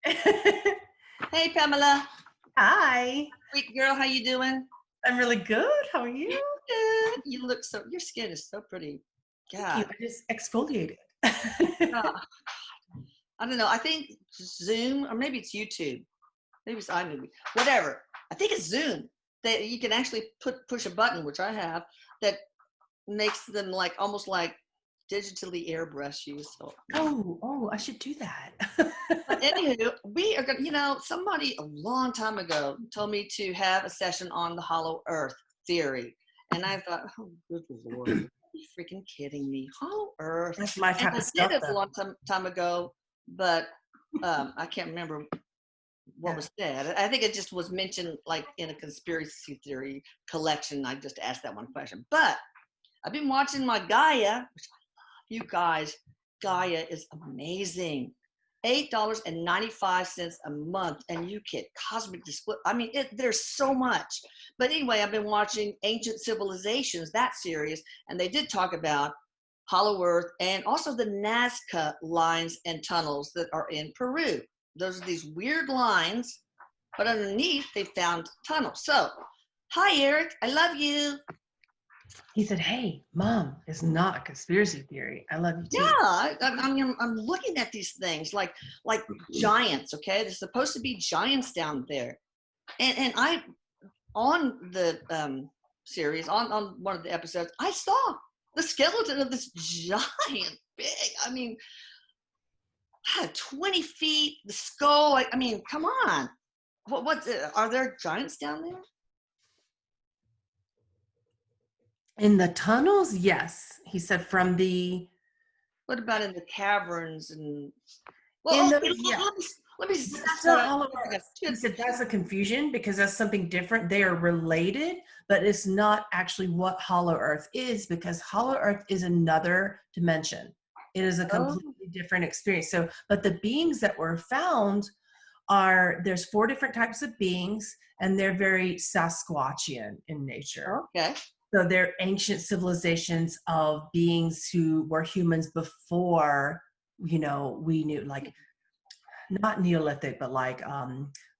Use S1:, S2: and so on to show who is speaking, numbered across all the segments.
S1: Hey, Pamela.
S2: Hi.
S1: Sweet girl, how you doing?
S2: I'm really good. How are you?
S1: Good. You look your skin is so pretty.
S2: Thank you.
S1: God.
S2: I just exfoliated.
S1: Oh, I don't know. I think Zoom, or maybe it's YouTube. Maybe it's iMovie. Whatever. I think it's Zoom. That you can actually push a button, which I have, that makes them like almost like digitally airbrush you. So
S2: Oh, I should do that.
S1: but anywho, we are gonna, somebody a long time ago told me to have a session on the hollow earth theory. And I thought, oh, good Lord, are you freaking kidding me? Hollow earth.
S2: That's my
S1: And
S2: type
S1: I
S2: of
S1: did
S2: stuff,
S1: it a
S2: though.
S1: long time ago, but I can't remember what
S2: Yeah.
S1: was said. I think it just was mentioned like in a conspiracy theory collection. I just asked that one question. But I've been watching my Gaia, which I love you guys. Gaia is amazing. $8.95 a month, and you get cosmic display. I mean, there's so much. But anyway, I've been watching Ancient Civilizations, that series, and they did talk about Hollow Earth and also the Nazca lines and tunnels that are in Peru. Those are these weird lines, but underneath they found tunnels. So, hi, Erik. I love you.
S2: He said, "Hey, Mom, it's not a conspiracy theory. I love you
S1: Yeah,
S2: too."
S1: I'm looking at these things like giants. Okay, there's supposed to be giants down there, and I on the series on one of the episodes I saw the skeleton of this giant big. I mean, 20 feet. The skull. I mean, come on. What are there giants down there?
S2: In the tunnels, yes. He said from the
S1: What about in the caverns and
S2: in
S1: well?
S2: the
S1: Okay,
S2: yeah.
S1: let me
S2: But that's
S1: start
S2: not
S1: out.
S2: Hollow
S1: I got
S2: Earth.
S1: two.
S2: He said that's a confusion because that's something different. They are related, but it's not actually what Hollow Earth is because Hollow Earth is another dimension. It is a
S1: Oh,
S2: completely different experience. So, but the beings that were found there's 4 different types of beings, and they're very Sasquatchian in nature.
S1: okay.
S2: So they're ancient civilizations of beings who were humans before, we knew, like not Neolithic, but like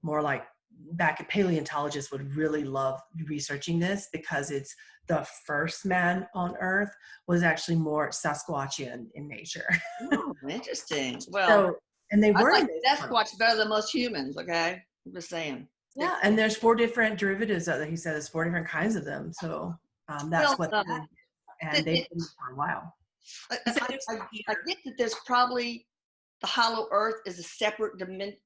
S2: more like back paleontologists would really love researching this because it's the first man on Earth was actually more Sasquatchian in nature.
S1: Oh, interesting. Well,
S2: So, and they
S1: I
S2: were
S1: like
S2: in those tunnels.
S1: Sasquatch better than most humans. Okay, I'm just saying.
S2: Yeah, and there's 4 different derivatives that he said. There's 4 different kinds of them. So that's
S1: Well,
S2: what that is. And they've been for a while. He said there's some
S1: I
S2: here.
S1: get that there's probably the hollow Earth is a separate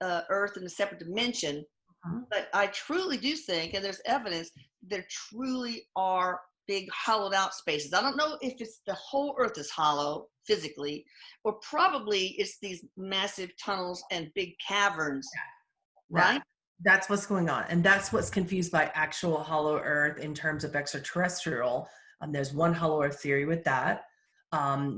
S1: Earth in a separate dimension,
S2: Mhm.
S1: but I truly do think, and there's evidence, there truly are big hollowed out spaces. I don't know if it's the whole Earth is hollow physically, or probably it's these massive tunnels and big caverns, right?
S2: That's what's going on. And that's what's confused by actual hollow earth in terms of extraterrestrial. There's one hollow earth theory with that,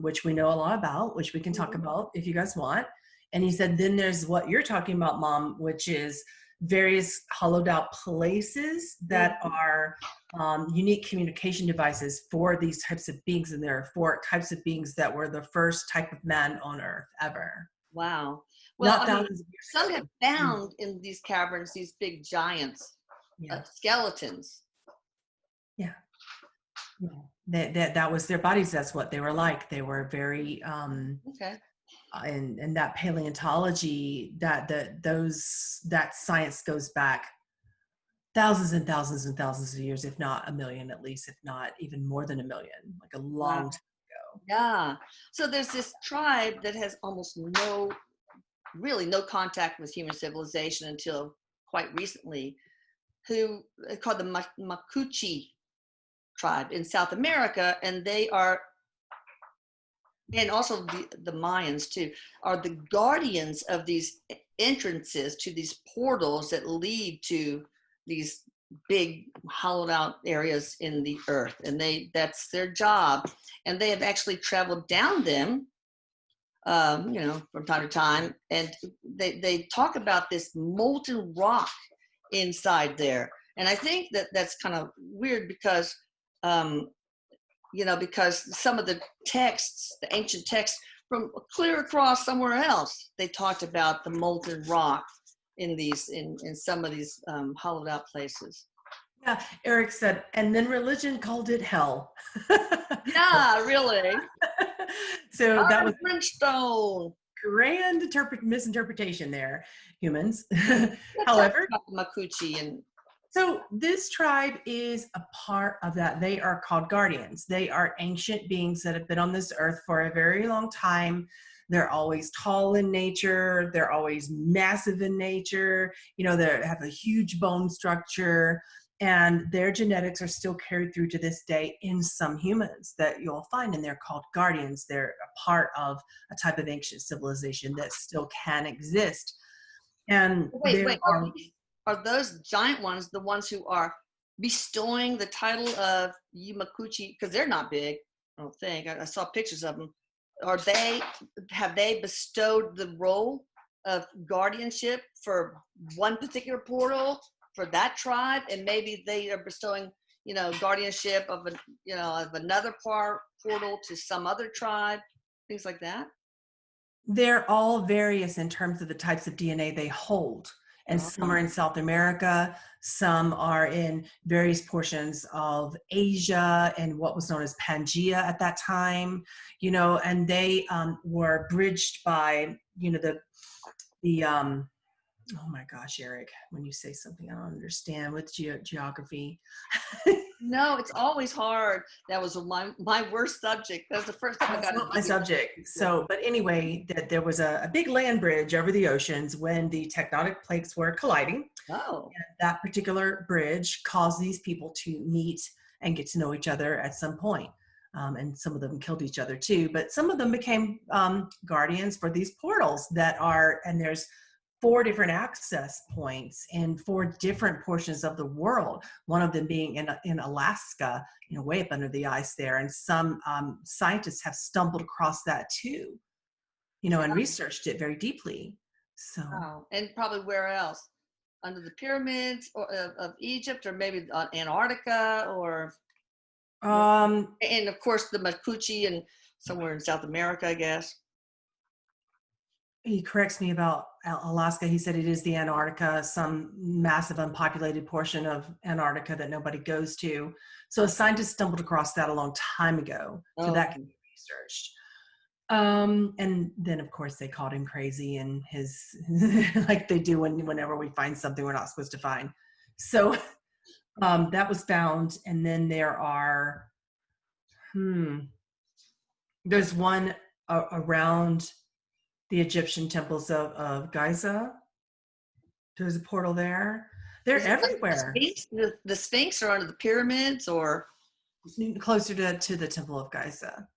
S2: which we know a lot about, which we can talk about if you guys want. And he said, then there's what you're talking about, Mom, which is various hollowed out places that are unique communication devices for these types of beings. And there are 4 types of beings that were the first type of man on earth ever.
S1: Wow. Well,
S2: Not
S1: I mean,
S2: thousands of years
S1: some have
S2: ago.
S1: found in these caverns these big giants,
S2: Yeah.
S1: skeletons.
S2: Yeah. Yeah. That was their bodies. That's what they were like. They were very
S1: Okay.
S2: and that paleontology, that science goes back thousands and thousands and thousands of years, if not a million at least, if not even more than a million, like a
S1: Wow.
S2: long time ago.
S1: Yeah. So there's this tribe that has almost really no contact with human civilization until quite recently, who are called the Mapuche tribe in South America, and they are, and also the Mayans too, are the guardians of these entrances to these portals that lead to these big hollowed out areas in the earth, and that's their job, and they have actually traveled down them from time to time, and they talk about this molten rock inside there, and I think that's kind of weird because because some of the texts, the ancient texts, from clear across somewhere else. They talked about the molten rock in some of these hollowed out places.
S2: Yeah, Erik said, and then religion called it hell.
S1: Yeah, really.
S2: So that was
S1: Brimstone.
S2: grand misinterpretation there, humans.
S1: Let's
S2: However,
S1: talk about Makuchi and
S2: so this tribe is a part of that. They are called guardians. They are ancient beings that have been on this earth for a very long time. They're always tall in nature. They're always massive in nature. You know, they have a huge bone structure, and their genetics are still carried through to this day in some humans that you'll find, and they're called guardians. They're a part of a type of ancient civilization that still can exist. And
S1: wait, are those giant ones the ones who are bestowing the title of Yumakuchi? Because they're not big, I don't think. I saw pictures of them. Have they bestowed the role of guardianship for one particular portal for that tribe, and maybe they are bestowing, guardianship of another portal to some other tribe, things like that?
S2: They're all various in terms of the types of DNA they hold. And some are in South America, some are in various portions of Asia and what was known as Pangea at that time, and they were bridged by, oh my gosh, Erik, when you say something I don't understand with geography.
S1: No, it's always hard. That was my worst subject. That was the first time I got
S2: not my subject. So, but anyway, that there was a big land bridge over the oceans when the tectonic plates were colliding.
S1: Oh.
S2: And that particular bridge caused these people to meet and get to know each other at some point. And some of them killed each other too, but some of them became guardians for these portals and there's 4 different access points in 4 different portions of the world, one of them being in Alaska, way up under the ice there. And some scientists have stumbled across that too, and researched it very deeply. So,
S1: and probably where else? Under the pyramids of Egypt, or maybe Antarctica, or and of course the Makuchi and somewhere in South America, I guess.
S2: He corrects me about Alaska. He said it is the Antarctica, some massive unpopulated portion of Antarctica that nobody goes to. So a scientist stumbled across that a long time ago. So that can be researched. And then of course they called him crazy and his, like they do whenever we find something we're not supposed to find. So that was found. And then there are, there's one around the Egyptian temples of Gaza. There's a portal there. They're everywhere.
S1: The Sphinx are under the pyramids, or
S2: closer to the temple of Gaza.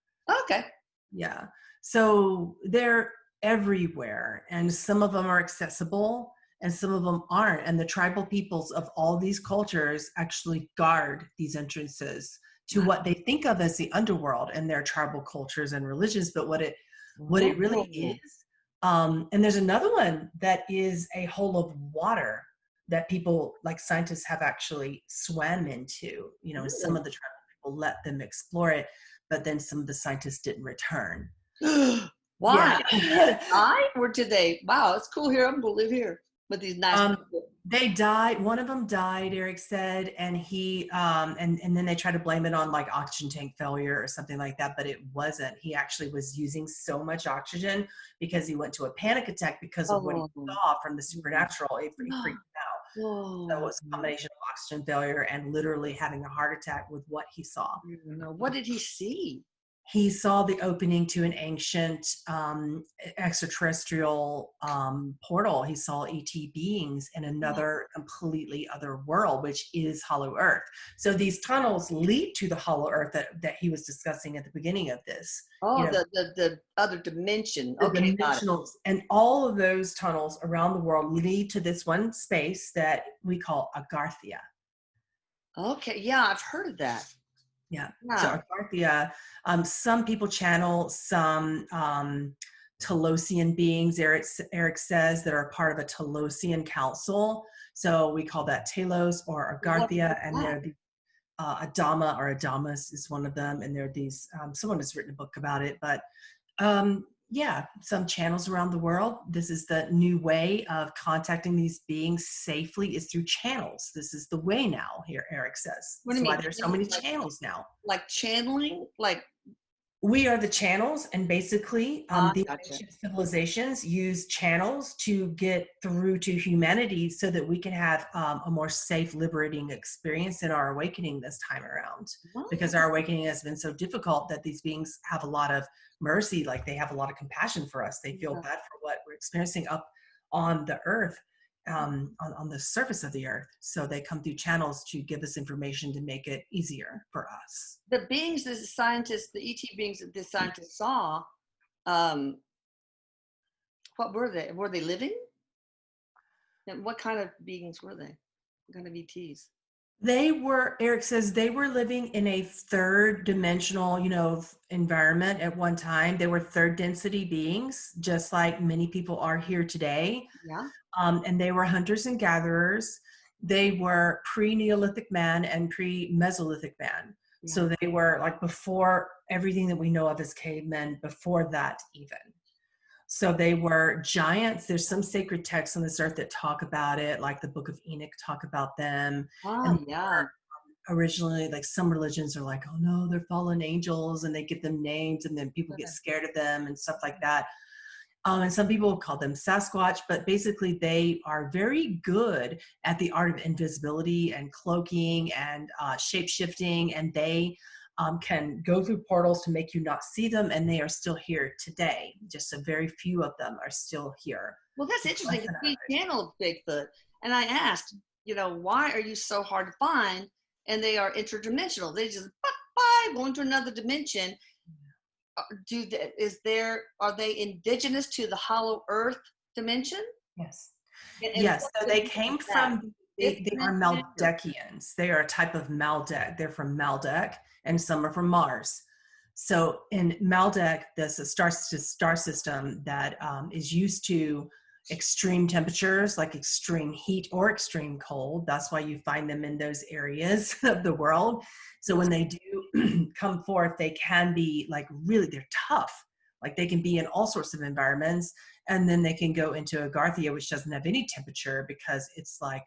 S1: Okay.
S2: Yeah. So they're everywhere, and some of them are accessible and some of them aren't. And the tribal peoples of all these cultures actually guard these entrances to what they think of as the underworld in their tribal cultures and religions, but what it really is. And there's another one that is a hole of water that people, like scientists, have actually swam into, and some of the tribal people let them explore it, but then some of the scientists didn't return.
S1: Why? Yeah. Or did they? Wow, it's cool here. I'm going to live here with these nice people.
S2: They died. One of them died, Erik said, and he and then they tried to blame it on like oxygen tank failure or something like that, but it wasn't. He actually was using so much oxygen because he went to a panic attack because of what he saw from the supernatural. He freaked out. So it was a combination of oxygen failure and literally having a heart attack with what he saw.
S1: What did he see?
S2: He saw the opening to an ancient extraterrestrial portal. He saw ET beings in another completely other world, which is Hollow Earth. So these tunnels lead to the Hollow Earth that he was discussing at the beginning of this.
S1: The other dimension.
S2: Okay, dimensionals. And all of those tunnels around the world lead to this one space that we call Agarthia.
S1: Okay, yeah, I've heard of that.
S2: Yeah. So Agarthia, some people channel some Telosian beings, Erik says, that are part of a Telosian council. So we call that Telos or Agarthia, and they're the Adama or Adamas is one of them. And there are these, someone has written a book about it, but Yeah, some channels around the world. This is the new way of contacting these beings safely is through channels. This is the way now, here Erik says.
S1: What do
S2: That's
S1: you
S2: why
S1: mean?
S2: there's so
S1: Channeling,
S2: many channels now.
S1: like channeling? Like,
S2: We are the channels, and basically, the
S1: gotcha.
S2: ancient civilizations use channels to get through to humanity so that we can have a more safe, liberating experience in our awakening this time around. Because
S1: Wow.
S2: our awakening has been so difficult that these beings have a lot of mercy, like they have a lot of compassion for us. They feel
S1: Yeah.
S2: bad for what we're experiencing up on the earth, on the surface of the earth. So they come through channels to give us information to make it easier for us.
S1: The beings that the scientists, the ET beings that the scientists saw, um, what were they? Were they living? And what kind of beings were they? What kind of ETs?
S2: They were, Erik says, they were living in a third dimensional, environment at one time. They were third density beings, just like many people are here today.
S1: Yeah.
S2: And they were hunters and gatherers. They were pre-Neolithic man and pre-Mesolithic man.
S1: Yeah.
S2: So they were like before everything that we know of as cavemen, before that even. So they were giants. There's some sacred texts on this earth that talk about it, like the Book of Enoch talk about them. And
S1: Yeah.
S2: originally, like some religions are like, oh no, they're fallen angels, and they give them names, and then people get scared of them and stuff like that. And some people call them Sasquatch, but basically they are very good at the art of invisibility and cloaking and shape shifting, and they can go through portals to make you not see them, and they are still here today. Just a very few of them are still here.
S1: Well, that's interesting because we channeled Bigfoot, and I asked, why are you so hard to find? And they are interdimensional. They just bye, going to another dimension. Are they indigenous to the hollow earth dimension?
S2: Yes.
S1: And
S2: Yes.
S1: what
S2: So they
S1: dimension
S2: came
S1: is that?
S2: from,
S1: Fifth
S2: they are
S1: dimension or
S2: Maldekians. They are a type of Maldek. They're from Maldek, and some are from Mars. So in Maldek, this is a star system that is used to extreme temperatures, like extreme heat or extreme cold. That's why you find them in those areas of the world. So when they do come forth, they can be like really, they're tough. Like they can be in all sorts of environments, and then they can go into Agarthia, which doesn't have any temperature because it's like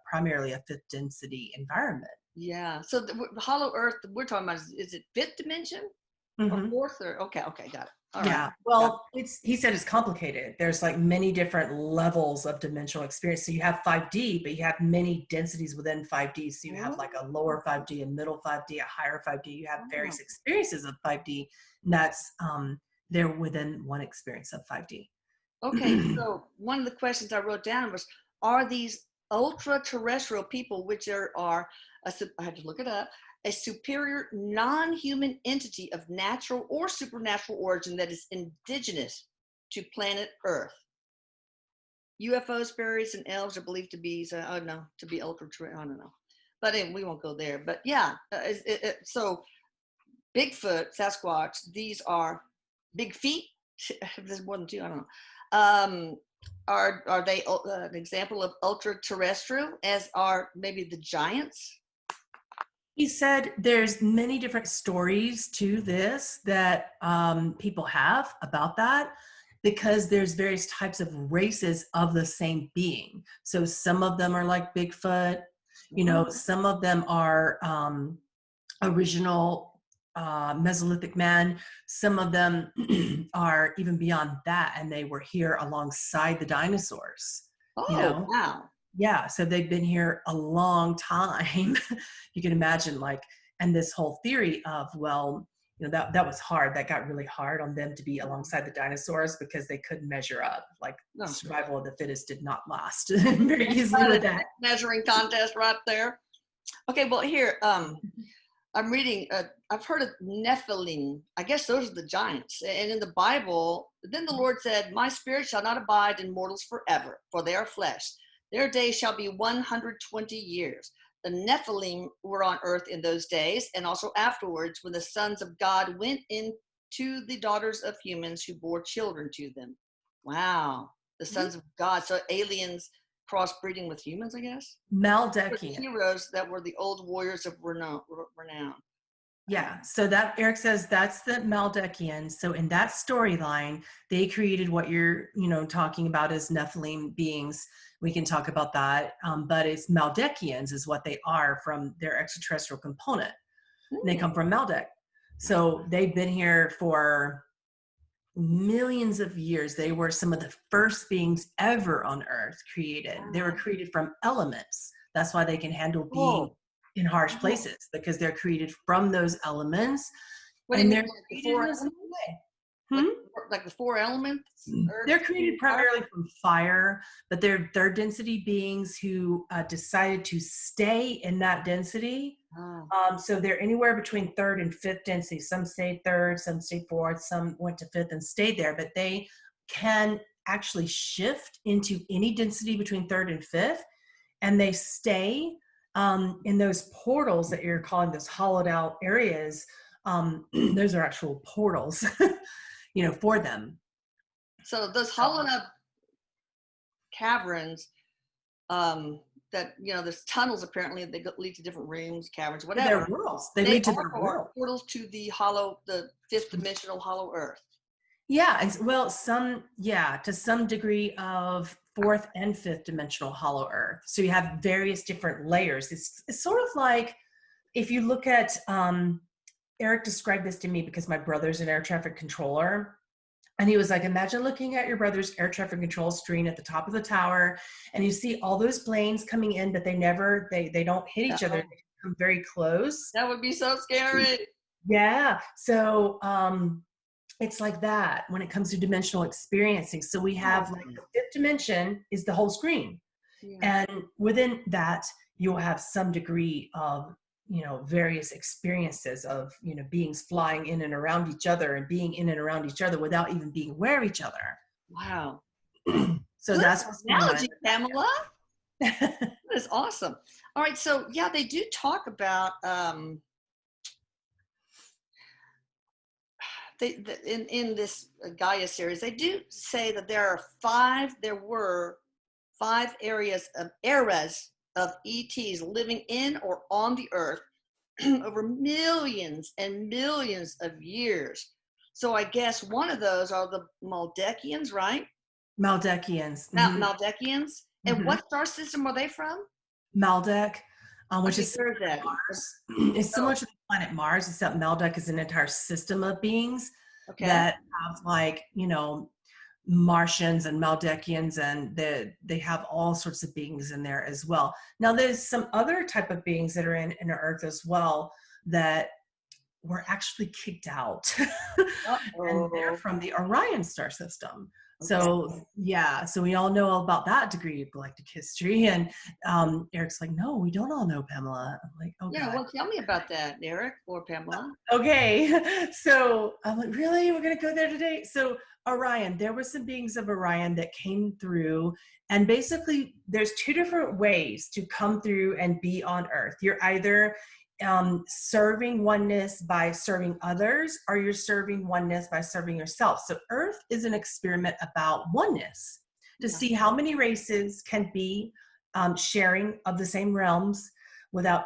S2: primarily a fifth density environment.
S1: yeah. So the hollow earth we're talking about is it fifth dimension or
S2: Mm-hmm.
S1: fourth or okay, got it. All right.
S2: Yeah.
S1: Got
S2: Well, he said it's complicated. There's like many different levels of dimensional experience. So you have 5D, but you have many densities within 5D. So you have
S1: it.
S2: like a lower 5D, a middle 5D, a higher 5D. You have
S1: Oh.
S2: various experiences of 5D. And that's they're within one experience of 5D.
S1: Okay, so one of the questions I wrote down was, are these ultra-terrestrial people, which I had to look it up, a superior non-human entity of natural or supernatural origin that is indigenous to planet Earth? UFOs, fairies, and elves are believed to be, to be ultra-terrestrial, I don't know. But anyway, we won't go there. But yeah, so Bigfoot, Sasquatch, these are big feet. There's more than two, I don't know. Um, are they an example of ultra terrestrial, as are maybe the giants?
S2: He said there's many different stories to this that people have about that, because there's various types of races of the same being. So some of them are like Bigfoot,
S1: Wow.
S2: some of them are original Mesolithic man. Some of them are even beyond that, and they were here alongside the dinosaurs. You
S1: Oh,
S2: know,
S1: wow.
S2: yeah, so they've been here a long time. You can imagine, like, and this whole theory of, well, that was hard. That got really hard on them to be alongside the dinosaurs because they couldn't measure up. Like,
S1: No.
S2: survival of the fittest did not last very easily with that.
S1: Measuring contest right there. Okay, well here, I'm reading, I've heard of Nephilim. I guess those are the giants. And in the Bible, then the Lord said, my spirit shall not abide in mortals forever, for they are flesh. Their days shall be 120 years. The Nephilim were on earth in those days, and also afterwards, when the sons of God went into the daughters of humans who bore children to them. Wow. The sons of God. So aliens crossbreeding with humans, I guess? The
S2: Maldekian.
S1: heroes that were the old warriors of renown.
S2: Yeah. So that Erik says that's the Maldekians. So in that storyline, they created what you're, talking about as Nephilim beings. We can talk about that. But it's Maldekians is what they are from their extraterrestrial component. They come from Maldek. So they've been here for millions of years. They were some of the first beings ever on Earth created. They were created from elements. That's why they can handle being in harsh places, because they're created from those elements.
S1: What do you mean, like the four elements?
S2: Hmm?
S1: Like the four elements?
S2: They're created primarily from fire, but they're third density beings who decided to stay in that density. So they're anywhere between third and fifth density. Some stayed third, some stayed fourth, some went to fifth and stayed there, but they can actually shift into any density between third and fifth, and they stay in those portals that you're calling those hollowed out areas. Those are actual portals, for them.
S1: So those hollowed out caverns, that there's tunnels apparently that lead to different rooms, caverns, whatever.
S2: They're worlds. They lead to their world.
S1: Portals to the fifth dimensional hollow earth.
S2: Yeah, to some degree of fourth and fifth dimensional hollow earth. So you have various different layers. It's sort of like, if you look at, Erik described this to me because my brother's an air traffic controller. And he was like, imagine looking at your brother's air traffic control screen at the top of the tower, and you see all those planes coming in, but they don't hit each other. They come very close.
S1: That would be so scary.
S2: Yeah. So it's like that when it comes to dimensional experiencing. So we have like the fifth dimension is the whole screen. Yeah. And within that, you'll have some degree of various experiences of, beings flying in and around each other and being in and around each other without even being aware of each other.
S1: Wow.
S2: So that's what's
S1: analogy, Pamela. That is awesome. All right. So yeah, they do talk about, in this Gaia series, they do say that there were five eras of ETs living in or on the earth over millions and millions of years. So I guess one of those are the Maldekians, right?
S2: Maldekians.
S1: Maldekians. And what star system are they from?
S2: Maldek, which is
S1: similar to
S2: Mars. It's similar to the planet Mars, except Maldek is an entire system of beings that have Martians and Maldekians, and they have all sorts of beings in there as well. Now there's some other type of beings that are in Earth as well that were actually kicked out. And they're from the Orion star system. So so we all know all about that degree of galactic history. And Erik's like, no, we don't all know, Pamela. I'm like, oh
S1: yeah, God. Well, tell me about that, Erik or Pamela.
S2: Okay, so I'm like, really? We're gonna go there today? So Orion, there were some beings of Orion that came through, and basically there's two different ways to come through and be on Earth. You're either serving oneness by serving others, or you're serving oneness by serving yourself. So Earth is an experiment about oneness to see how many races can be sharing of the same realms without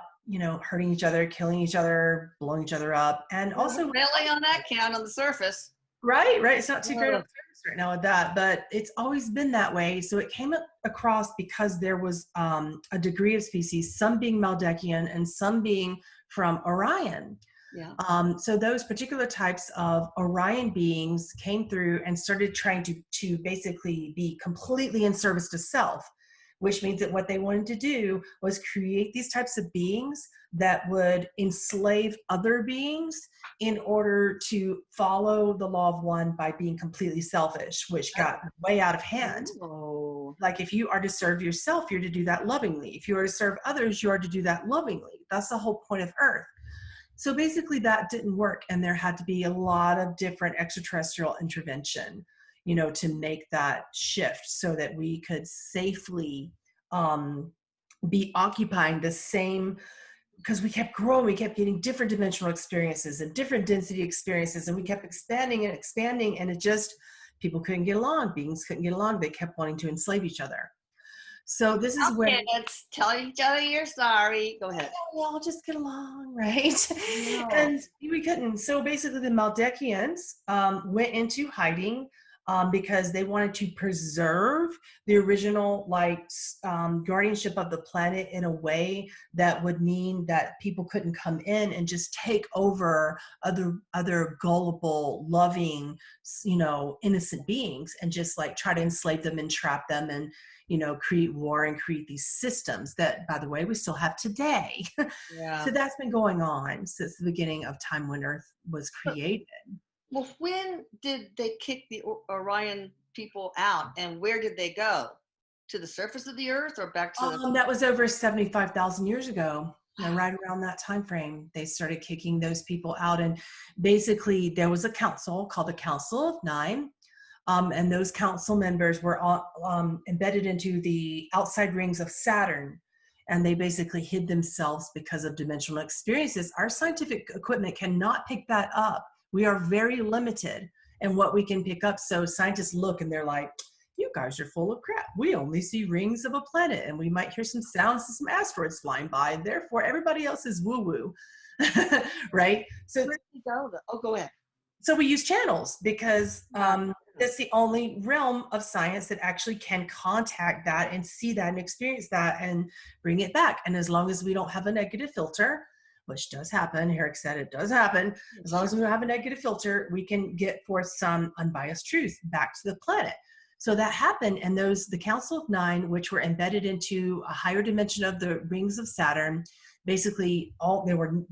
S2: hurting each other, killing each other, blowing each other up. And also
S1: really on that count on the surface.
S2: Right. It's not too great on the surface right now with that, but it's always been that way. So it came across because there was a degree of species, some being Maldekian and some being from Orion. Yeah. So those particular types of Orion beings came through and started trying to basically be completely in service to self, which means that what they wanted to do was create these types of beings that would enslave other beings in order to follow the law of one by being completely selfish, which got way out of hand. Like if you are to serve yourself, you're to do that lovingly. If you are to serve others, you are to do that lovingly. That's the whole point of Earth. So basically that didn't work, and there had to be a lot of different extraterrestrial intervention, to make that shift so that we could safely be occupying the same, because we kept growing, we kept getting different dimensional experiences and different density experiences, and we kept expanding, and it just, people couldn't get along, beings couldn't get along, they kept wanting to enslave each other. So this is where
S1: Kids, tell each other you're sorry. Go ahead.
S2: we all just get along, right?
S1: No.
S2: And we couldn't. So basically, the Maldekians went into hiding because they wanted to preserve the original guardianship of the planet in a way that would mean that people couldn't come in and just take over other gullible, loving, innocent beings and just like try to enslave them and trap them and create war and create these systems that, by the way, we still have today.
S1: Yeah.
S2: So that's been going on since the beginning of time when Earth was created.
S1: Well, when did they kick the Orion people out, and where did they go? To the surface of the Earth, or back to the?
S2: That was over 75,000 years ago. Right around that time frame, they started kicking those people out, and basically there was a council called the Council of Nine. And those council members were all, embedded into the outside rings of Saturn. And they basically hid themselves because of dimensional experiences. Our scientific equipment cannot pick that up. We are very limited in what we can pick up. So scientists look and they're like, you guys are full of crap. We only see rings of a planet and we might hear some sounds of some asteroids flying by. Therefore, everybody else is woo-woo, right? So
S1: Where did you go? Oh, go ahead.
S2: So we use channels because that's the only realm of science that actually can contact that and see that and experience that and bring it back. And as long as we don't have a negative filter, which does happen, Erik said it does happen, as long as we don't have a negative filter, we can get forth some unbiased truth back to the planet. So that happened, and the Council of Nine, which were embedded into a higher dimension of the rings of Saturn, basically there were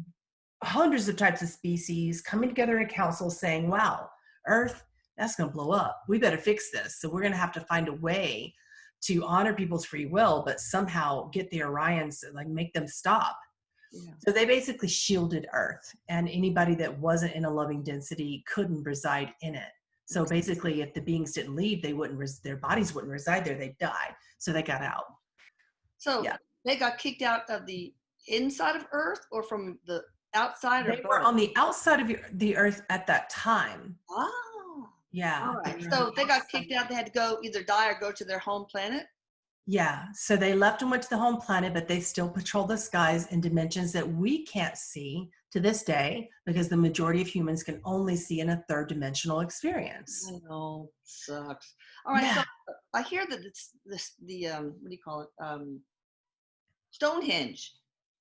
S2: hundreds of types of species coming together in a council saying, wow, Earth, that's going to blow up. We better fix this. So we're going to have to find a way to honor people's free will, but somehow get the Orions, like make them stop. Yeah. So they basically shielded Earth, and anybody that wasn't in a loving density couldn't reside in it. So basically, if the beings didn't leave, their bodies wouldn't reside there. They'd die. So they got out.
S1: So yeah. They got kicked out of the inside of Earth, or from the outside?
S2: They were on the outside of the Earth at that time.
S1: Oh.
S2: Yeah.
S1: All right. So they got kicked out. They had to go either die or go to their home planet?
S2: Yeah. So they left and went to the home planet, but they still patrol the skies in dimensions that we can't see to this day because the majority of humans can only see in a third dimensional experience.
S1: I know. Sucks. All right. Yeah. So I hear that what do you call it? Stonehenge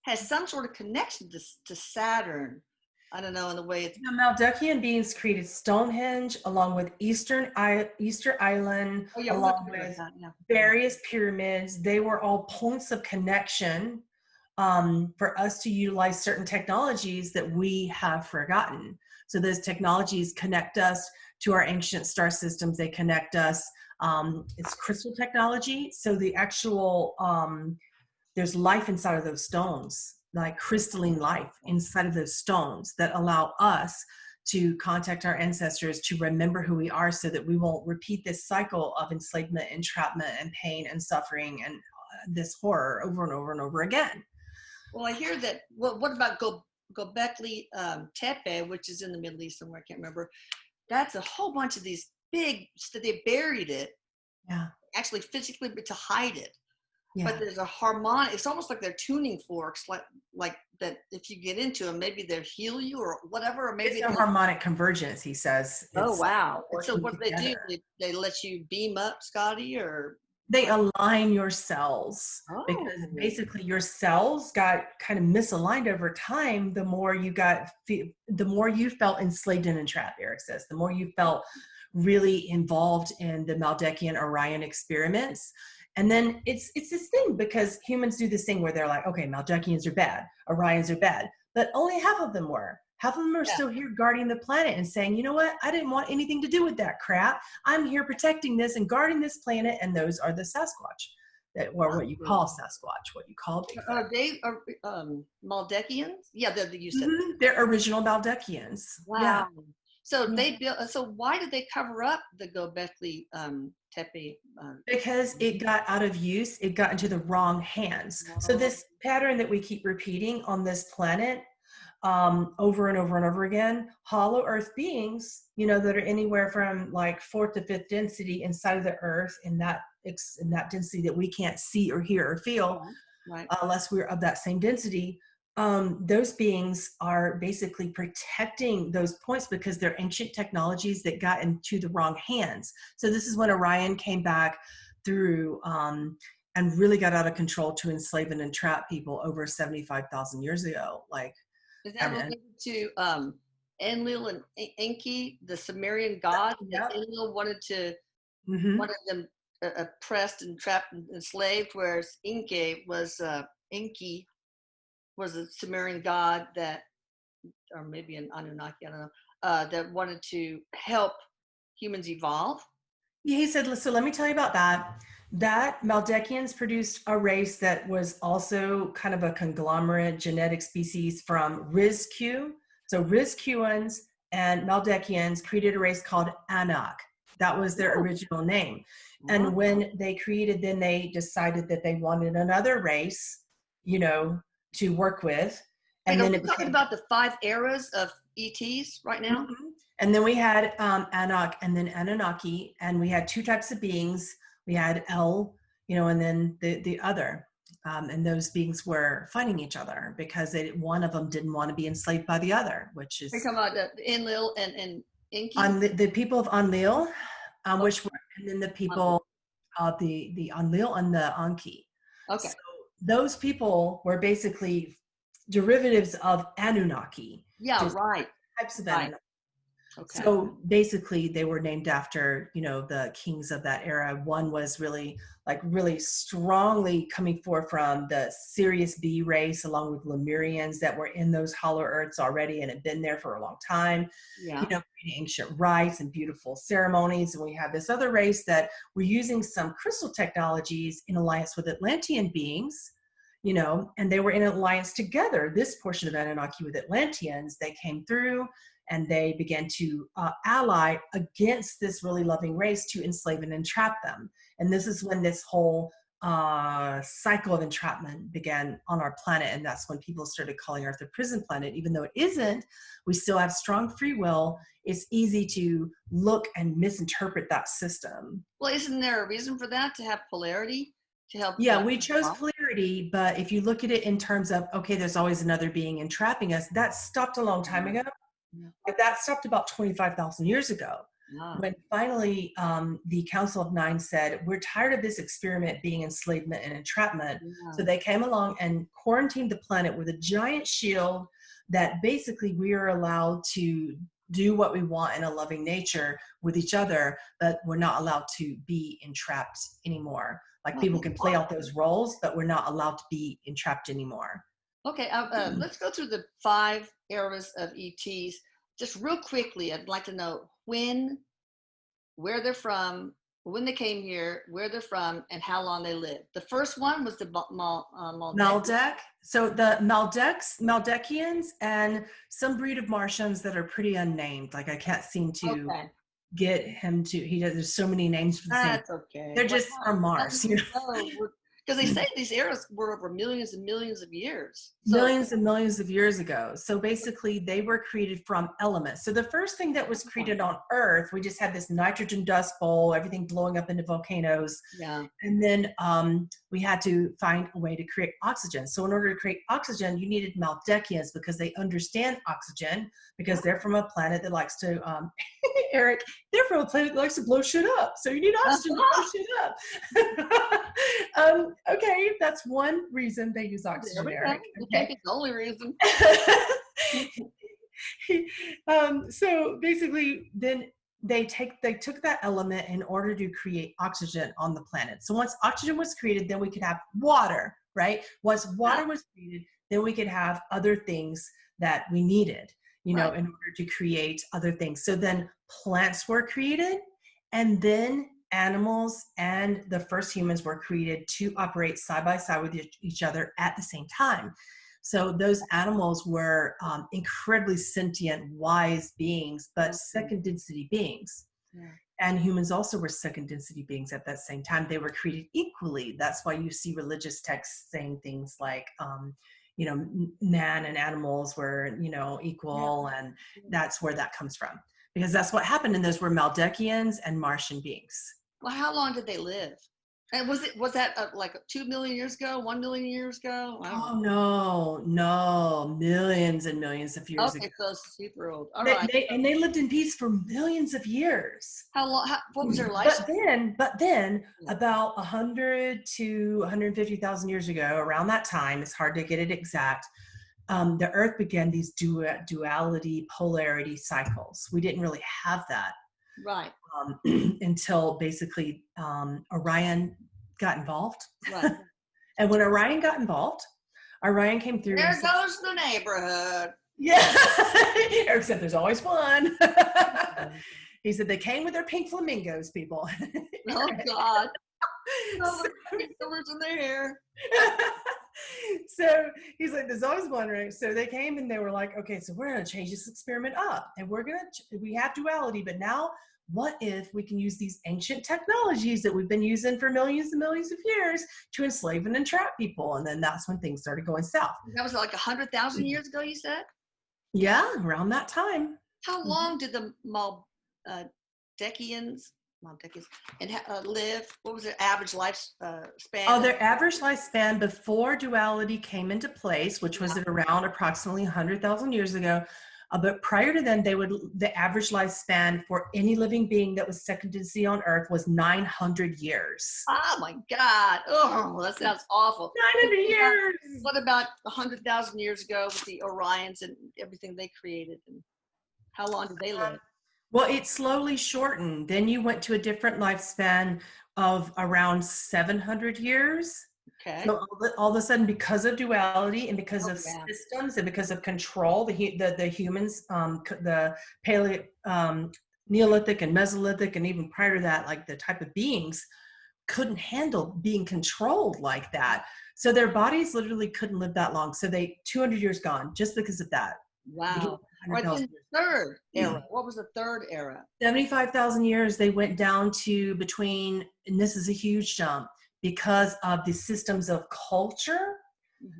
S1: has some sort of connection to Saturn. I don't know, in the way it's...
S2: The Maldekian beings created Stonehenge along with Easter Island, along with various pyramids. They were all points of connection for us to utilize certain technologies that we have forgotten. So those technologies connect us to our ancient star systems. They connect us. It's crystal technology. So the actual... there's life inside of those stones, like crystalline life inside of those stones that allow us to contact our ancestors, to remember who we are so that we won't repeat this cycle of enslavement, entrapment, and pain and suffering and this horror over and over and over again.
S1: Well, I hear that, what about Göbekli Tepe, which is in the Middle East somewhere, I can't remember. That's a whole bunch of these big, they buried it, actually physically, but to hide it. Yeah. But there's a harmonic, it's almost like they're tuning forks, like that if you get into them, maybe they'll heal you or whatever, or maybe
S2: it's a harmonic convergence, he says.
S1: Oh, wow. So what do? They let you beam up, Scotty, or?
S2: They align your cells because basically your cells got kind of misaligned over time. The more you felt enslaved and entrapped, Erik says, the more you felt really involved in the Maldekian Orion experiments. And then it's this thing because humans do this thing where they're like, okay, Maldekians are bad, Orions are bad, but only half of them were. Half of them are still here guarding the planet and saying, you know what, I didn't want anything to do with that crap. I'm here protecting this and guarding this planet. And those are the Sasquatch, or what you call Sasquatch, what you call Bigfoot.
S1: Are they Maldekians? Yeah, you said
S2: they're original Maldekians.
S1: Wow. Yeah. So they built. So why did they cover up the Göbekli Tepe?
S2: Because it got out of use. It got into the wrong hands. So this pattern that we keep repeating on this planet, over and over and over again. Hollow earth beings, you know, that are anywhere from like 4th to 5th density inside of the earth in that density that we can't see or hear or feel,
S1: Right.
S2: unless we're of that same density. Those beings are basically protecting those points because they're ancient technologies that got into the wrong hands. So this is when Orion came back through and really got out of control to enslave and entrap people over 75,000 years ago. Like,
S1: Is that related to Enlil and Enki, the Sumerian god?
S2: Yep.
S1: That Enlil wanted them oppressed and trapped and enslaved, whereas Enki was a Sumerian god that, or maybe an Anunnaki, I don't know, that wanted to help humans evolve.
S2: Yeah, he said, so let me tell you about that. That Maldekians produced a race that was also kind of a conglomerate genetic species from Rizq. So Rizqians and Maldekians created a race called Anak. That was their original name. And when they created, then they decided that they wanted another race, you know, to work with. And
S1: Wait,
S2: then
S1: are we talking about the 5 eras of ETs right now?
S2: Mm-hmm. And then we had Anak and then Anunnaki, and we had 2 types of beings. We had El, you know, and then the other. And those beings were fighting each other because one of them didn't want to be enslaved by the other, which is.
S1: Are you talking about the Enlil and Enki?
S2: On the people of Enlil, which were, and then the people of the Enlil and the Anki.
S1: Okay.
S2: So those people were basically derivatives of Anunnaki.
S1: Yeah, right.
S2: Types of
S1: Right.
S2: Anunnaki.
S1: Okay.
S2: So basically they were named after, you know, the kings of that era. One was really strongly coming forth from the Sirius B race, along with Lemurians that were in those hollow earths already and had been there for a long time.
S1: Yeah.
S2: You know, creating ancient rites and beautiful ceremonies. And we have this other race that were using some crystal technologies in alliance with Atlantean beings, you know, and they were in alliance together. This portion of Anunnaki with Atlanteans, they came through and they began to ally against this really loving race to enslave and entrap them. And this is when this whole cycle of entrapment began on our planet. And that's when people started calling Earth a prison planet. Even though it isn't, we still have strong free will. It's easy to look and misinterpret that system.
S1: Well, isn't there a reason for that, to have polarity? To help?
S2: Yeah, we chose polarity, but if you look at it in terms of, okay, there's always another being entrapping us, that stopped a long time ago. But that stopped about 25,000 years ago, when finally the Council of Nine said, we're tired of this experiment being enslavement and entrapment. So they came along and quarantined the planet with a giant shield that basically we are allowed to do what we want in a loving nature with each other, but we're not allowed to be entrapped anymore. Like, people can play out those roles, but we're not allowed to be entrapped anymore.
S1: Okay, let's go through the 5 eras of ETs. Just real quickly, I'd like to know where they're from, when they came here, where they're from, and how long they lived. The first one was the
S2: Maldek. So the Maldekians, and some breed of Martians that are pretty unnamed. Like, I can't seem to get him to. There's so many names for the same.
S1: That's okay.
S2: They're just from Mars, you know.
S1: Because they say these eras were over millions and millions of years.
S2: Millions and millions of years ago. So basically they were created from elements. So the first thing that was created on Earth, we just had this nitrogen dust bowl, everything blowing up into volcanoes.
S1: Yeah.
S2: And then we had to find a way to create oxygen. So in order to create oxygen, you needed Maldekians, because they understand oxygen, because they're from a planet that likes to, Erik, they're from a planet that likes to blow shit up. So you need oxygen to blow shit up. Okay, that's one reason they use oxygen, Erik.
S1: Okay. It's the only reason.
S2: So basically, then they took that element in order to create oxygen on the planet. So once oxygen was created, then we could have water, right? Once water was created, then we could have other things that we needed, you know, in order to create other things. So then plants were created, and then animals and the first humans were created to operate side by side with each other at the same time. So those animals were incredibly sentient, wise beings, but second density beings. Yeah. And humans also were second density beings at that same time. They were created equally. That's why you see religious texts saying things like, you know, man and animals were, you know, equal. And that's where that comes from, because that's what happened. And those were Maldekians and Martian beings.
S1: Well, how long did they live? And was that like 2 million years ago, 1 million years ago? I don't
S2: Oh, no, millions and millions of
S1: know.
S2: years ago.
S1: Okay, so super old. All right.
S2: They lived in peace for millions of years.
S1: How long? What was their life?
S2: But then about 100 to 150,000 years ago, around that time, it's hard to get it exact, the Earth began these duality, polarity cycles. We didn't really have that.
S1: Right.
S2: Until basically Orion got involved.
S1: Right.
S2: And when Orion got involved, Orion came through.
S1: There goes the neighborhood.
S2: Yeah. Eric said there's always one. He said they came with their pink flamingos, people.
S1: Oh, God. Oh, the colors in their hair.
S2: So he's like, there's always one, right? So they came and they were like, okay, so we're going to change this experiment up. And we have duality, but now what if we can use these ancient technologies that we've been using for millions and millions of years to enslave and entrap people? And then that's when things started going south.
S1: That was like 100,000 years ago, you said?
S2: Yeah, around that time.
S1: How long did the Maldekians and live? What was their average lifespan?
S2: Oh, their average lifespan before duality came into place, which was at around approximately 100,000 years ago. But prior to then, the average lifespan for any living being that was second to see on Earth was 900 years.
S1: Oh my God! Oh, that sounds awful.
S2: 900 years.
S1: What about 100,000 years ago with the Orions and everything they created? And how long did they live?
S2: Well, it slowly shortened. Then you went to a different lifespan of around 700 years.
S1: Okay.
S2: So all of a sudden, because of duality and because of systems and because of control, the humans, the Neolithic and Mesolithic, and even prior to that, like the type of beings couldn't handle being controlled like that. So their bodies literally couldn't live that long. So 200 years gone just because of that.
S1: Wow. Right, then third era. What was the third era?
S2: 75,000 years, they went down to between, and this is a huge jump, because of the systems of culture,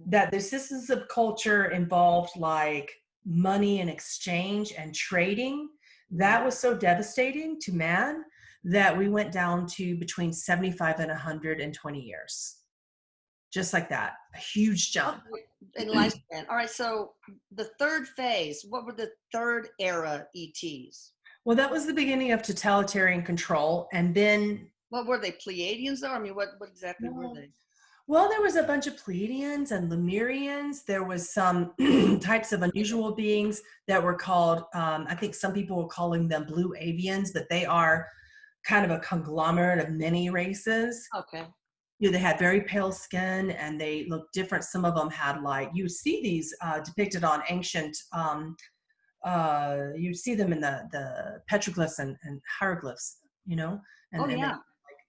S2: that the systems of culture involved like money and exchange and trading. That was so devastating to man that we went down to between 75 and 120 years. Just like that, a huge jump.
S1: In lifespan. All right, so the third phase, what were the third era ETs?
S2: Well, that was the beginning of totalitarian control. And then...
S1: What were they, Pleiadians though? I mean, what exactly were they?
S2: Well, there was a bunch of Pleiadians and Lemurians. There was some types of unusual beings that were called, I think some people were calling them blue avians, but they are kind of a conglomerate of many races.
S1: Okay.
S2: You know, they had very pale skin and they looked different. Some of them had like, you see these depicted on ancient, you see them in the petroglyphs and hieroglyphs, you know? And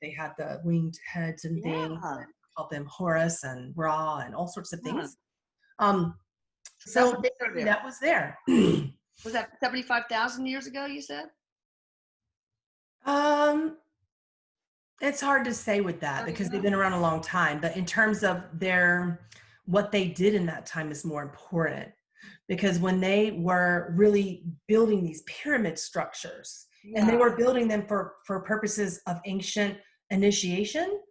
S2: they had the winged heads and things. And called them Horus and Ra and all sorts of things. So that was there.
S1: Was that 75,000 years ago, you said?
S2: It's hard to say with that because they've been around a long time. But in terms of what they did in that time is more important, because when they were really building these pyramid structures, and they were building them for purposes of ancient initiation.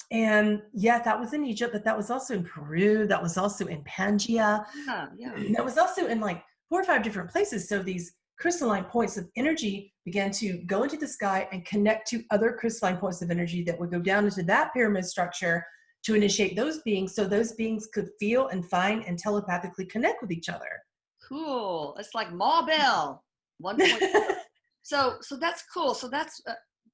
S2: And that was in Egypt, but that was also in Peru. That was also in Pangaea. That was also in like 4 or 5 different places. So these crystalline points of energy began to go into the sky and connect to other crystalline points of energy that would go down into that pyramid structure to initiate those beings, so those beings could feel and find and telepathically connect with each other.
S1: Cool. It's like Ma Bell. 1.4. So that's cool. So that's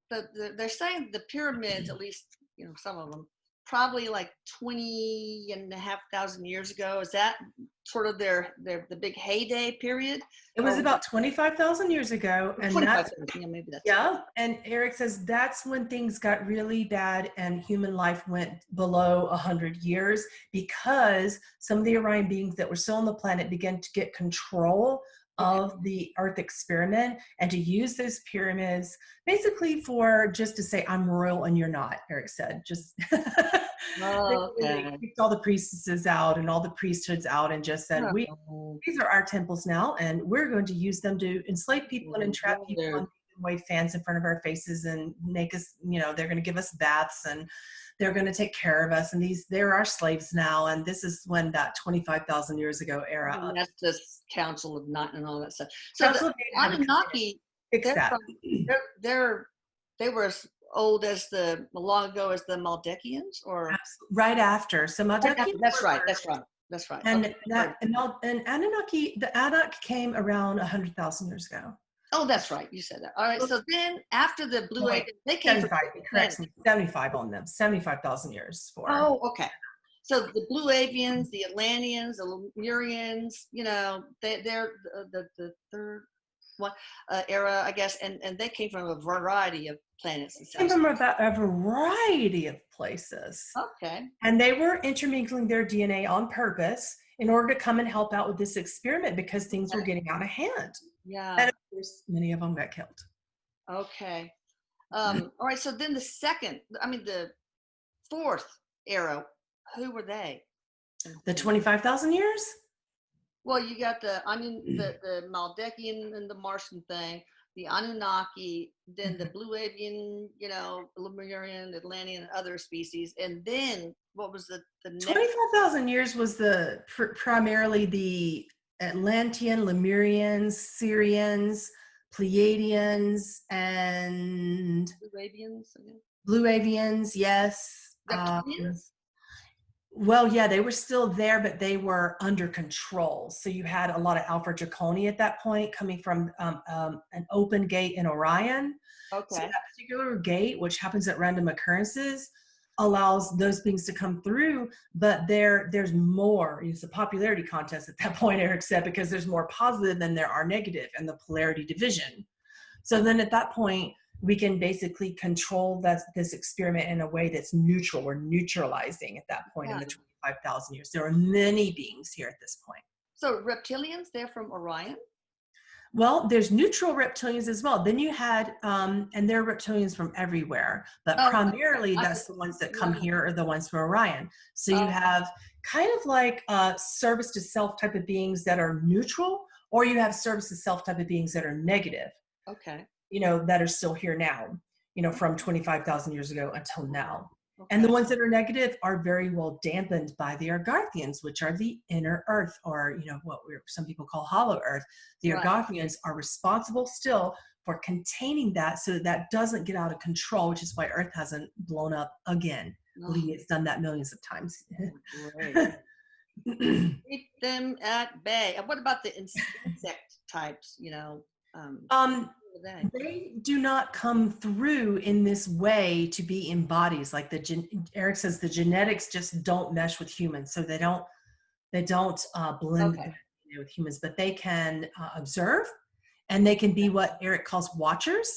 S1: they're saying the pyramids, at least, you know, some of them, probably like 20,500 years ago. Is that sort of the big heyday period?
S2: It was about 25,000 years ago. And
S1: maybe that's
S2: and Erik says that's when things got really bad and human life went below 100 years, because some of the Orion beings that were still on the planet began to get control of the Earth experiment and to use those pyramids basically for just to say, I'm royal and you're not, Erik said. Just They
S1: Okay.
S2: kicked all the priestesses out and all the priesthoods out and just said,
S1: Oh,
S2: these are our temples now, and we're going to use them to enslave people and entrap people
S1: brother.
S2: and wave fans in front of our faces and make us, they're going to give us baths and they're going to take care of us. And they're our slaves now. And this is when that 25,000 years ago era
S1: And
S2: of
S1: that's this Council of Night and all that stuff. So the
S2: Council of Data had to come in and
S1: Anunnaki,
S2: fix
S1: they're
S2: that.
S1: from, they were as old as long ago as the Maldekians, or
S2: Right after. So Maldekians
S1: that's
S2: were
S1: right.
S2: first.
S1: That's right.
S2: And
S1: Okay.
S2: and Anunnaki, the Anak came around 100,000 years ago.
S1: Oh, that's right. You said that. All right. So then after the Blue
S2: No,
S1: Age, they came from
S2: 75. He corrects me. 75 on them. 75,000 years for.
S1: Oh, okay. So the Blue Avians, the Atlanteans, the Lemurians, they're the third one era, I guess, and they came from a variety of planets and
S2: Came
S1: stuff.
S2: from a variety of places.
S1: Okay.
S2: And they were intermingling their DNA on purpose in order to come and help out with this experiment because things were getting out of hand.
S1: Yeah.
S2: And of course, many of them got killed.
S1: Okay. All right. So then the fourth era, who were they?
S2: The 25,000 years?
S1: Well, you got the Maldekian and the Martian thing, the Anunnaki, then the Blue Avian, Lemurian, Atlantean, and other species, and then what was the next?
S2: 25,000 years was primarily the Atlantean, Lemurians, Syrians, Pleiadians, and
S1: Blue Avians?
S2: Blue Avians, yes.
S1: Reptilians?
S2: Well, yeah, they were still there, but they were under control. So you had a lot of Alpha Draconi at that point coming from an open gate in Orion.
S1: Okay.
S2: So that particular gate, which happens at random occurrences, allows those beings to come through, but there's more. It's a popularity contest at that point, Erik said, because there's more positive than there are negative in the polarity division. So then at that point, we can basically control this experiment in a way that's neutral. We're neutralizing at that point in the 25,000 years. There are many beings here at this point.
S1: So reptilians, they're from Orion?
S2: Well, there's neutral reptilians as well. Then you had, and there are reptilians from everywhere, but primarily that's the ones that come here are the ones from Orion. So you have kind of like service to self type of beings that are neutral, or you have service to self type of beings that are negative.
S1: Okay.
S2: That are still here now, from 25,000 years ago until now.
S1: Okay.
S2: And the ones that are negative are very well dampened by the Argarthians, which are the inner earth, or, what some people call hollow earth. The Argarthians are responsible still for containing that so that doesn't get out of control, which is why Earth hasn't blown up again. Believe me, it's done that millions of times.
S1: Great. Keep them at bay. And what about the insect types,
S2: They do not come through in this way to be in bodies. Like Erik says, the genetics just don't mesh with humans, so they don't blend with humans. But they can observe, and they can be what Erik calls watchers.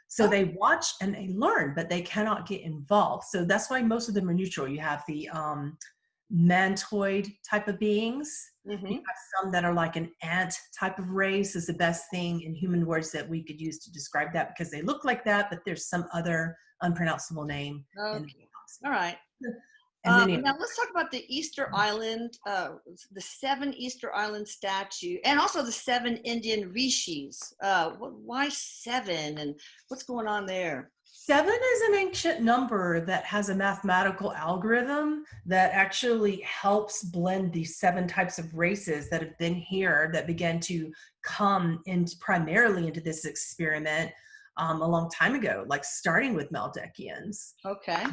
S2: So they watch and they learn, but they cannot get involved. So that's why most of them are neutral. You have the mantoid type of beings. You have some that are like an ant type of race is the best thing in human words that we could use to describe that, because they look like that, but there's some other unpronounceable name.
S1: Okay. All right.
S2: Now
S1: let's talk about the Easter Island, the 7 Easter Island statue, and also the 7 Indian rishis. Why 7, and what's going on there?
S2: 7 is an ancient number that has a mathematical algorithm that actually helps blend these 7 types of races that have been here, that began to come in primarily into this experiment a long time ago, like starting with Maldekians. Okay.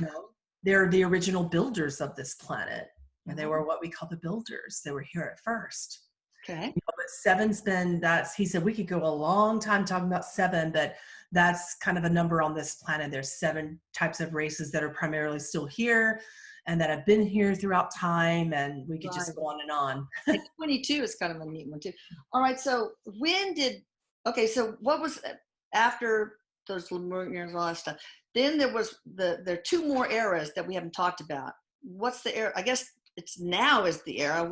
S2: They're the original builders of this planet, and they were what we call the builders. They were here at first. Okay. But 7's been, he said we could go a long time talking about 7, but that's kind of a number on this planet. There's 7 types of races that are primarily still here and that have been here throughout time, and we could just go on and on.
S1: 22 is kind of a neat one too. All right, so so what was after those Lemurians and all that stuff? Then there are 2 more eras that we haven't talked about. What's the era? I guess it's now is the era.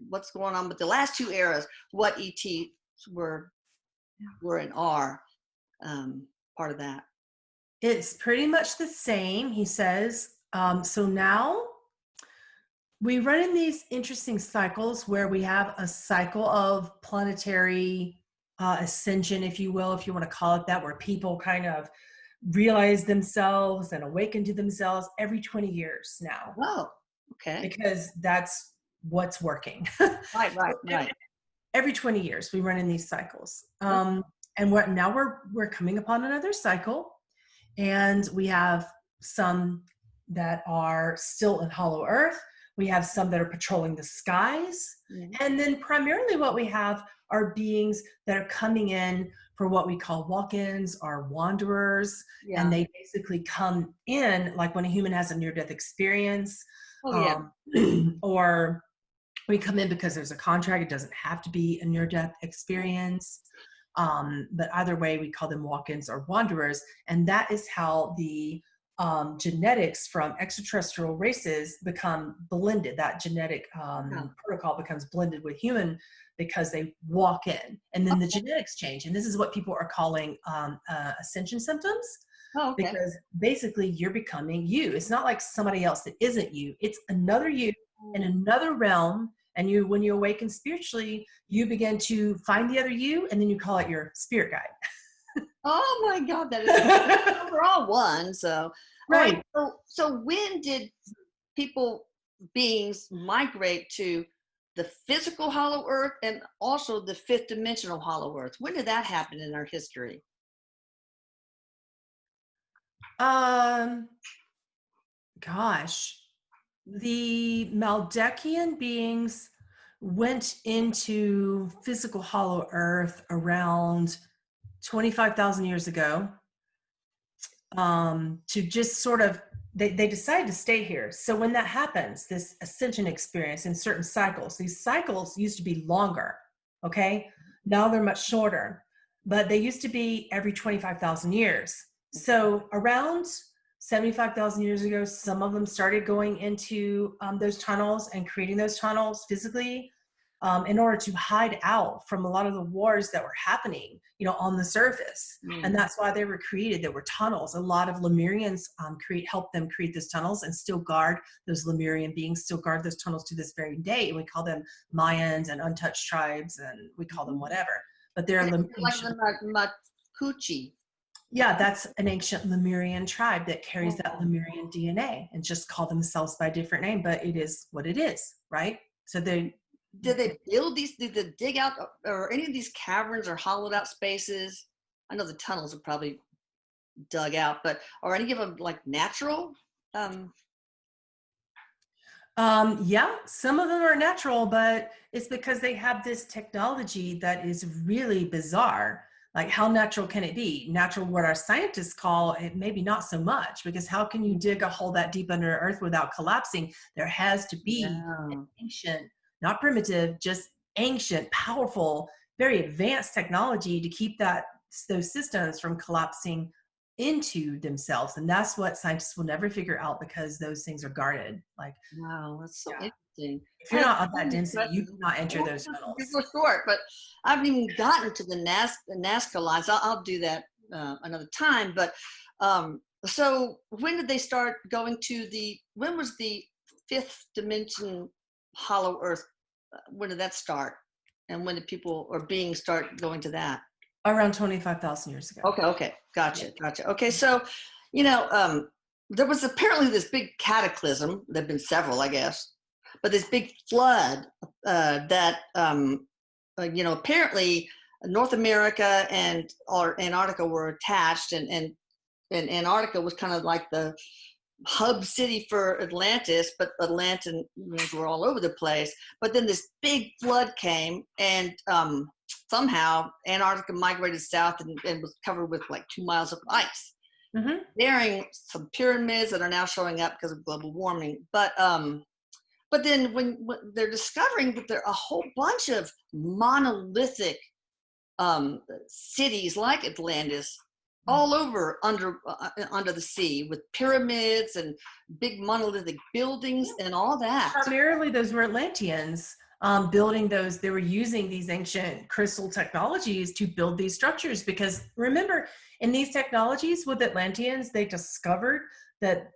S1: What's going on with the last 2 eras? What ETs were and are part of that?
S2: It's pretty much the same. He says So now we run in these interesting cycles where we have a cycle of planetary ascension, if you will, if you want to call it that, where people kind of realize themselves and awaken to themselves every 20 years now.
S1: Oh, okay.
S2: Because that's what's working.
S1: Right.
S2: Every 20 years we run in these cycles.
S1: Okay.
S2: And now we're coming upon another cycle, and we have some that are still in hollow earth. We have some that are patrolling the skies. And then primarily what we have are beings that are coming in for what we call walk-ins or wanderers.
S1: Yeah.
S2: And they basically come in like when a human has a near-death experience. Or we come in because there's a contract. It doesn't have to be a near-death experience. But either way, we call them walk-ins or wanderers. And that is how the genetics from extraterrestrial races become blended. That genetic protocol becomes blended with human because they walk in, and then the genetics change. And this is what people are calling ascension symptoms.
S1: Oh, okay.
S2: Because basically you're becoming you. It's not like somebody else that isn't you. It's another you in another realm. And when you awaken spiritually, you begin to find the other you, and then you call it your spirit guide.
S1: Oh my God, that is we're all one. So
S2: right.
S1: So when did beings migrate to the physical hollow earth and also the fifth dimensional hollow earth? When did that happen in our history?
S2: Gosh, the Maldekian beings went into physical hollow earth around 25,000 years ago, to just sort of, they decided to stay here. So when that happens, this ascension experience in certain cycles, these cycles used to be longer, okay? Now they're much shorter, but they used to be every 25,000 years. So around 75,000 years ago, some of them started going into those tunnels and creating those tunnels physically in order to hide out from a lot of the wars that were happening, on the surface. And that's why they were created. There were tunnels. A lot of Lemurians helped them create those tunnels, and still guard those Lemurian beings, still guard those tunnels to this very day. And we call them Mayans and untouched tribes, and we call them whatever. But they're
S1: like the Makuchi.
S2: Yeah, that's an ancient Lemurian tribe that carries that Lemurian DNA and just call themselves by a different name, but it is what it is, right? So did they build these? Did they dig out, or any of these caverns or hollowed out spaces? I know the tunnels are probably dug out, but are any of them like natural? Yeah, some of them are natural, but it's because they have this technology that is really bizarre. Like, how natural can it be? Natural, what our scientists call it, maybe not so much, because how can you dig a hole that deep under earth without collapsing? There has to be an ancient, not primitive, just ancient, powerful, very advanced technology to keep those systems from collapsing into themselves. And that's what scientists will never figure out, because those things are guarded. Like,
S1: wow, that's so interesting.
S2: If you're not of that density, you cannot enter those tunnels.
S1: We're short, but I haven't even gotten to the Nazca lines. I'll do that another time. But so when did they start going to when was the fifth dimension hollow earth? When did that start? And when did people or beings start going to that? Around 25,000 years ago. Okay. Gotcha. Okay. So, there was apparently this big cataclysm. There've been several, I guess, but this big flood that, apparently North America and Antarctica were attached, and Antarctica was kind of like the hub city for Atlantis, but Atlantans were all over the place. But then this big flood came, and somehow Antarctica migrated south and was covered with like 2 miles of ice, bearing some pyramids that are now showing up because of global warming. But then when they're discovering that there are a whole bunch of monolithic cities like Atlantis all over under the sea, with pyramids and big monolithic buildings and all that. Primarily those were Atlanteans building those. They were using these ancient crystal technologies to build these structures, because remember, in these technologies with Atlanteans, they discovered
S2: that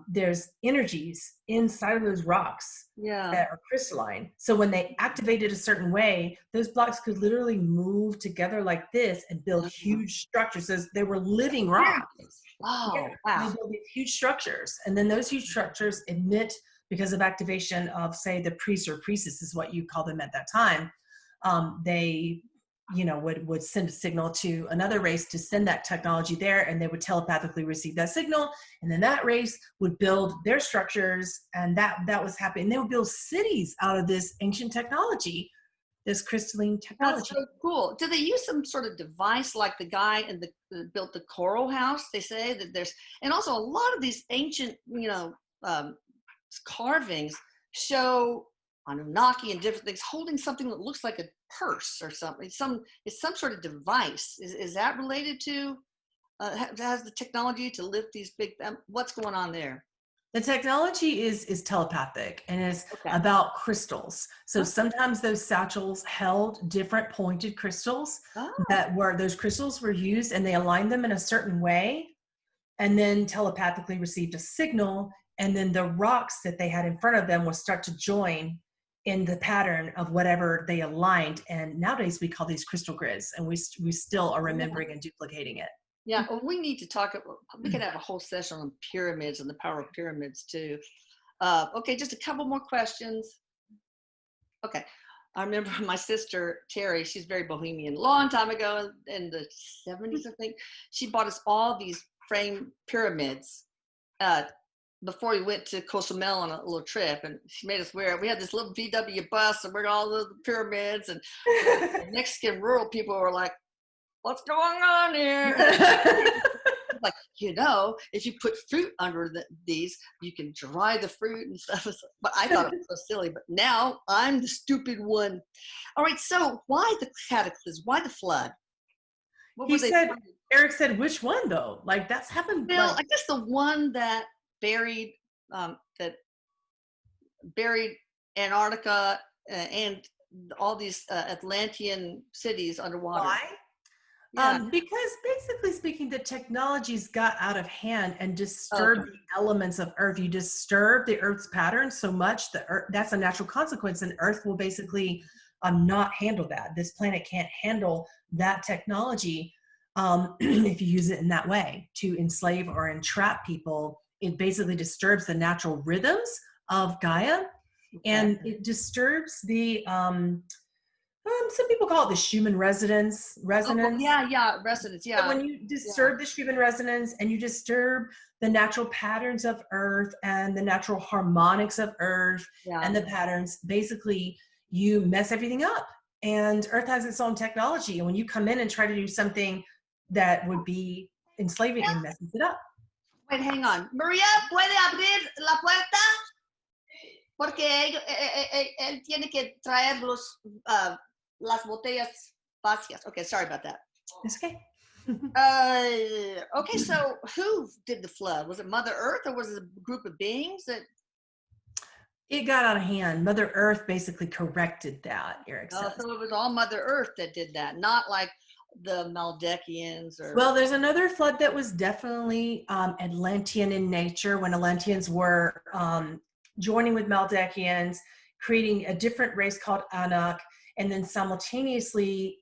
S2: there's energies inside of those rocks
S1: Yeah.
S2: that are crystalline. So when they activated a certain way, those blocks could literally move together like this and build huge structures. So they were living rocks.
S1: Oh,
S2: Yeah,
S1: wow.
S2: they build these huge structures. And then those huge structures emit, because of activation of, say, the priest or priestess is what you call them at that time. They, would send a signal to another race to send that technology there, and they would telepathically receive that signal. And then that race would build their structures, and that was happening. And they would build cities out of this ancient technology, this crystalline technology.
S1: That's so cool. Do they use some sort of device like the guy built the coral house? They say that there's, and also a lot of these ancient, carvings show Anunnaki and different things holding something that looks like a purse or something. It's some sort of device. Is that related to? Has the technology to lift these big? What's going on there?
S2: The technology is telepathic, and it's about crystals. So sometimes those satchels held different pointed crystals those crystals were used, and they aligned them in a certain way, and then telepathically received a signal. And then the rocks that they had in front of them will start to join in the pattern of whatever they aligned. And nowadays we call these crystal grids, and we still are remembering and duplicating it.
S1: Yeah, well, we need to talk. We could have a whole session on pyramids and the power of pyramids too. Okay, just a couple more questions. Okay, I remember my sister Terry. She's very bohemian. Long time ago in the 70s, I think, she bought us all these framed pyramids before we went to Cozumel on a little trip, and she made us wear it. We had this little VW bus, and we're all the pyramids, and the Mexican rural people were like, "What's going on here?" Like, if you put fruit under these, you can dry the fruit and stuff. But I thought it was so silly. But now I'm the stupid one. All right, so why the cataclysm? Why the flood?
S2: Erik said, which one though? Like, that's happened.
S1: Well, I guess the one that buried Antarctica and all these Atlantean cities underwater.
S2: Why? Yeah. Because basically speaking, the technologies got out of hand and disturbed the elements of Earth. You disturb the Earth's pattern so much that that's a natural consequence, and Earth will basically not handle that. This planet can't handle that technology if you use it in that way to enslave or entrap people. It basically disturbs the natural rhythms of Gaia, and it disturbs the some people call it the Schumann resonance.
S1: Resonance. Yeah.
S2: So when you disturb the Schumann resonance and you disturb the natural patterns of Earth and the natural harmonics of Earth and the patterns, basically you mess everything up. And Earth has its own technology. And when you come in and try to do something that would be enslaving, it messes it up.
S1: Wait, hang on. Maria, ¿puede abrir la puerta? Porque él tiene que traer las botellas vacías. Okay, sorry about that.
S2: It's okay.
S1: Okay, so who did the flood? Was it Mother Earth, or was it a group of beings that?
S2: It got out of hand. Mother Earth basically corrected that, Erik says.
S1: So it was all Mother Earth that did that, not like the Maldekians or.
S2: Well, there's another flood that was definitely Atlantean in nature, when Atlanteans were joining with Maldekians, creating a different race called Anak, and then simultaneously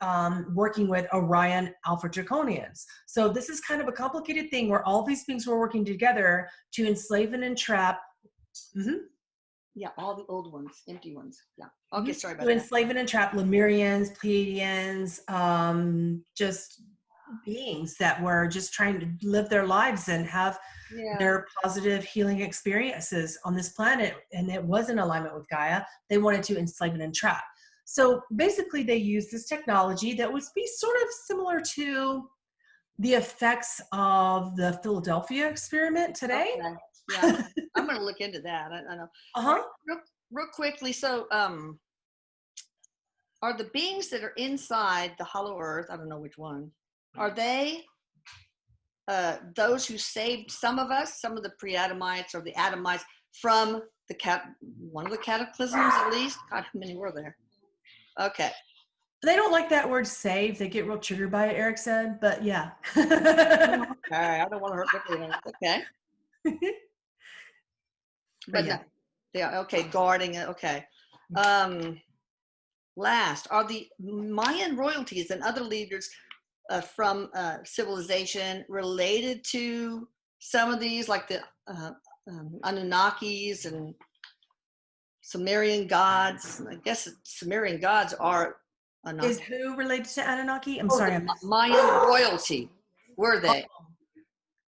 S2: working with Orion Alpha Draconians. So this is kind of a complicated thing where all these beings were working together to enslave and entrap.
S1: Yeah, all the old ones, empty ones. Yeah. Okay, sorry about
S2: that. To enslave and entrap Lemurians, Pleiadians, just beings that were just trying to live their lives and have their positive healing experiences on this planet. And it was in alignment with Gaia. They wanted to enslave and entrap. So basically they used this technology that would be sort of similar to the effects of the Philadelphia experiment today.
S1: Okay. Yeah, I'm going to look into that. I know. Real quickly. So, are the beings that are inside the hollow earth, I don't know which one, are they those who saved some of us, some of the pre-Adamites or the Adamites from one of the cataclysms at least? God, how many were there? Okay.
S2: They don't like that word save. They get real triggered by it, Erik said, but yeah.
S1: Okay, I don't want to hurt their feelings. Okay. But
S2: yeah.
S1: no, they are okay. Guarding it. Okay. Last are the Mayan royalties and other leaders from civilization related to some of these, like the Anunnakis and Sumerian gods. I guess Sumerian gods are
S2: Is
S1: Anunnaki.
S2: who related to Anunnaki? I'm
S1: Oh,
S2: sorry, I
S1: the
S2: missed.
S1: Mayan royalty. Were they?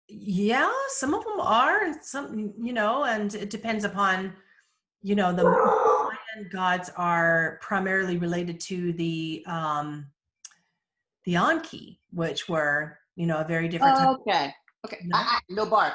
S2: Yeah, some of them are, and some, and it depends upon, the Mayan gods are primarily related to the Anki, which were, a very different type.
S1: Okay. Okay.
S2: You know?
S1: No bark.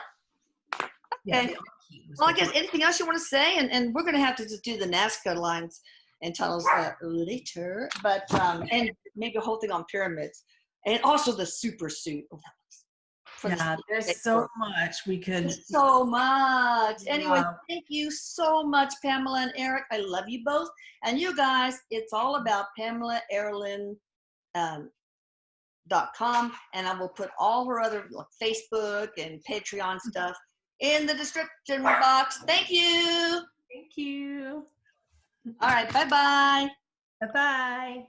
S2: Yeah,
S1: Okay.
S2: the Anki was
S1: Well, I
S2: what they
S1: guess anything else you want to say, and we're going to have to just do the Nazca lines and titles later, but and maybe a whole thing on pyramids, and also the super suit. Oh, that was for
S2: Yeah,
S1: the
S2: there's so much we could.
S1: There's so much. Anyway,
S2: Yeah.
S1: thank you so much, Pamela and Eric. I love you both, and you guys. It's all about PamelaErlin.com, and I will put all her other Facebook and Patreon stuff in the description box. Thank you.
S2: Thank you.
S1: All right. Bye-bye.
S2: Bye-bye.